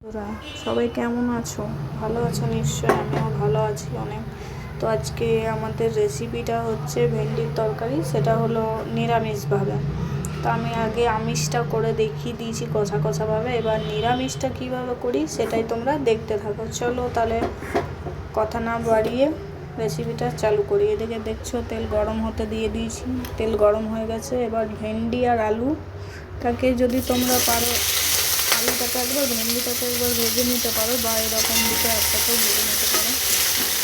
তোরা সবাই কেমন আছো? ভালো আছো নিশ্চয়ই, আমিও ভালো আছি অনেক। তো আজকে আমাদের রেসিপিটা হচ্ছে ভেন্ডির তরকারি, সেটা হলো নিরামিষভাবে। তো আমি আগে আমিষটা করে দেখিয়ে দিয়েছি কষা কষাভাবে, এবার নিরামিষটা কিভাবে করি সেটাই তোমরা দেখতে থাকো। চলো তাহলে কথা না বাড়িয়ে রেসিপিটা চালু করি। এদিকে দেখছো তেল গরম হতে দিয়ে দিয়েছি, তেল গরম হয়ে গেছে। এবার ভেন্ডি আর আলুটাকে যদি তোমরা পারো, আলুটাকে একবার ভেন্ডিটাকে একবার ভেজে নিতে পারো, বা এরকম দুটো একসাথে ভেজে নিতে পারো।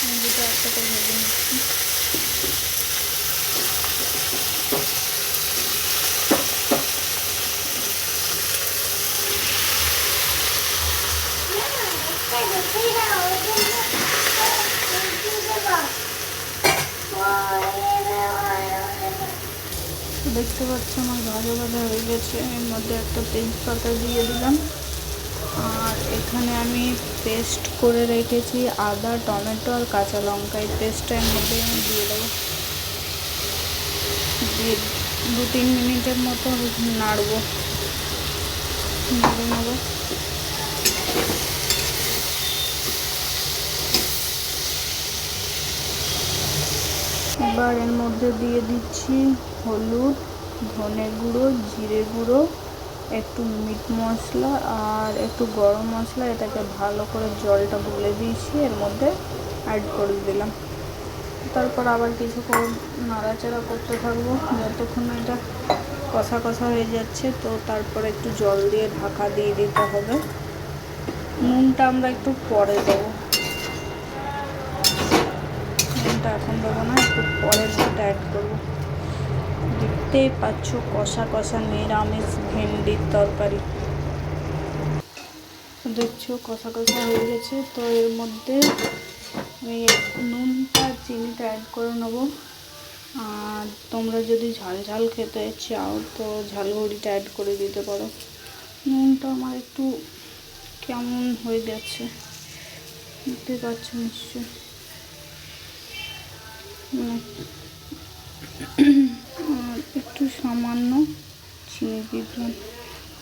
আমি দুটো একসাথে ভেজে নিচ্ছি। দেখতে পাচ্ছ আমার ভাজা ভাজা হয়ে গেছে। এর মধ্যে একটা তেজপাতা দিয়ে দিলাম, আর এখানে আমি পেস্ট করে রেখেছি আদা, টমেটো আর কাঁচা লঙ্কা। এই পেস্টটা এর মধ্যে আমি দিয়ে দেবো, দিয়ে 2-3 মিনিটের মতো নাড়বো, নেড়ে নেবো। এবার এর মধ্যে দিয়ে দিচ্ছি হলুদ, ধনে গুঁড়ো, জিরে গুঁড়ো, একটু মিট মশলা আর একটু গরম মশলা। এটাকে ভালো করে জলটা গুলে দিয়েছি, এর মধ্যে অ্যাড করে দিলাম। তারপর আবার কিছুক্ষণ নাড়াচাড়া করতে থাকবো যতক্ষণ না এটা কষা কষা হয়ে যাচ্ছে। তো তারপর একটু জল দিয়ে ঢাকা দিয়ে দিতে হবে। নুনটা আমরা একটু পরে দেবো, নুনটা এখন দেবো না, একটু পরে নুনটা অ্যাড করবো। দেখতেই পাচ্ছ কষা কষা নিরামিষ ভেন্ডির তরকারি। দেখছো কষা কষা হয়ে গেছে। তো এর মধ্যে আমি নুনটা চিনিটা অ্যাড করে নেবো। আর তোমরা যদি ঝাল ঝাল খেতে চাও তো ঝাল গুঁড়িটা অ্যাড করে দিতে পারো। নুনটা আমার একটু কেমন হয়ে গেছে, দেখতে পাচ্ছ নিশ্চয়। একটু সামান্য চিনি দিলাম,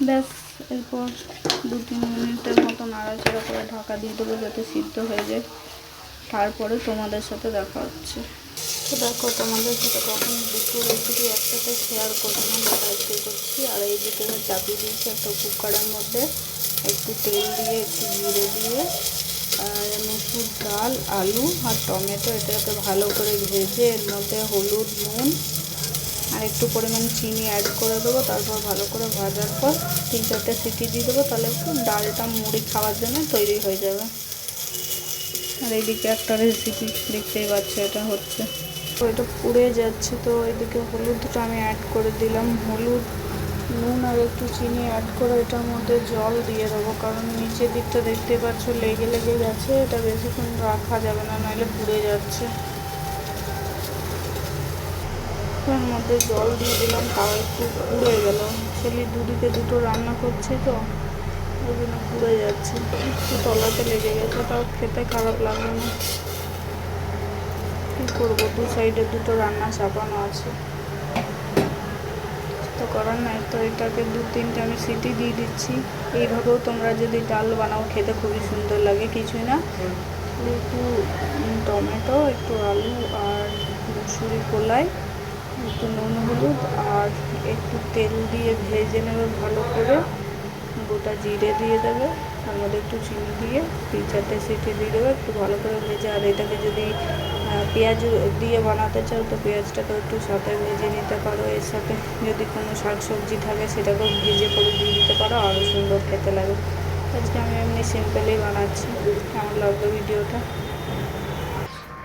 ব্যাস। এরপর 2-3 মিনিটের মতো নাড়াচাড়া করে ঢাকা দিয়ে দেবো যাতে সিদ্ধ হয়ে যায়। তারপরে তোমাদের সাথে দেখা হচ্ছে। তো দেখো তোমাদের সাথে কখনো দুটো রেসিপি একসাথে শেয়ার করবো না, বাট আজকে করছি। আর এই দিকে চাপিয়ে দিয়েছি একটা কুকারের মধ্যে, একটু তেল দিয়ে একটু জিরে দিয়ে মসুর ডাল, আলু আর টমেটো এটাকে ভালো করে ভেজে এর মধ্যে হলুদ, নুন আর একটু পরিমাণ চিনি অ্যাড করে দেবো। তারপর ভালো করে ভাজার পর 3-4টে সিটি দিয়ে দেবো, তাহলে ডালটা মুড়ি খাওয়ার জন্য তৈরি হয়ে যাবে। আর এইদিকে একটা রেসিপি দেখতেই পাচ্ছ এটা হচ্ছে, তো এটা পুড়ে যাচ্ছে। তো এদিকে হলুদটা আমি অ্যাড করে দিলাম, হলুদ, নুন আর একটু চিনি অ্যাড করে এটার মধ্যে জল দিয়ে দেবো, কারণ নিচের দিকটা দেখতে পাচ্ছ লেগে লেগে গেছে। এটা বেশিক্ষণ রাখা যাবে না, নাহলে পুড়ে যাচ্ছে। এর মধ্যে জল দিয়ে দিলাম, তাও একটু পুড়ে গেল। ছেলে দুদিকে দুটো রান্না করছে তো ওই জন্য পুড়ে যাচ্ছে, একটু তলাতে লেগে গেছে। তাও খেতে খারাপ লাগবে না, কী করবো, দু সাইডে দুটো রান্না চাপানো আছে, তো করার নাই। তো এটাকে 2-3টে আমি সিটি দিয়ে দিচ্ছি। এইভাবেও তোমরা যদি ডাল বানাও খেতে খুবই সুন্দর লাগে। কিছুই না, একটু টমেটো, একটু আলু আর মুসুরি কলাই, একটু নুন, হলুদ আর একটু তেল দিয়ে ভেজে নেবে ভালো করে। গোটা জিরে দিয়ে দেবে, তার মধ্যে একটু চিনি দিয়ে 3-4টে সিটি দিয়ে দেবে, একটু ভালো করে ভেজে। আর এটাকে যদি পেঁয়াজ দিয়ে বানাতে চাও তো পেঁয়াজটাকেও একটু সাথে ভেজে নিতে পারো। এর সাথে যদি কোনো শাকসবজি থাকে সেটাকেও ভেজে করে দিয়ে দিতে পারো, আরও সুন্দর খেতে লাগে। আজকে আমি এমনি সিম্পলই বানাচ্ছি। কেমন লাগবে ভিডিওটা?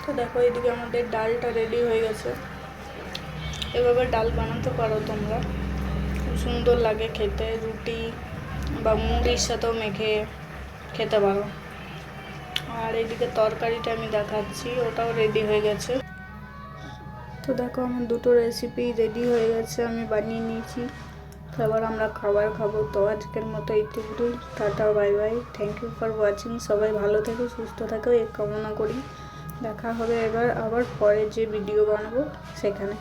তো দেখো এদিকে আমাদের ডালটা রেডি হয়ে গেছে। এভাবে ডাল বানাতে পারো তোমরা, খুব সুন্দর লাগে খেতে। রুটি বা মুড়ির সাথেও মেখে খেতে পারো। আর এদিকে তরকারিটা আমি দেখাচ্ছি, ওটাও রেডি হয়ে গেছে। তো দেখো আমার দুটো রেসিপি রেডি হয়ে গেছে, আমি বানিয়ে নিয়েছি। তো এবার আমরা খাবার খাবো। তো আজকের মতো এইটুকুই, tata, bye bye, thank you for watching. সবাই ভালো থেকো, সুস্থ থাকো এই কামনা করি। দেখা হবে এবার আবার পরে যে ভিডিও বানাবো সেখানে।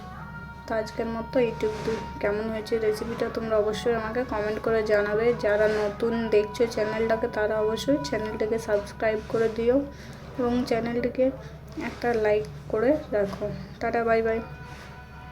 তো আজকের মতো এইটুকু। কেমন হয়েছে রেসিপিটা তোমরা অবশ্যই আমাকে কমেন্ট করে জানাবে। যারা নতুন দেখছো চ্যানেলটাকে তারা অবশ্যই চ্যানেলটাকে সাবস্ক্রাইব করে দিও এবং চ্যানেলটিকে একটা লাইক করে রাখো। Tata, bye by.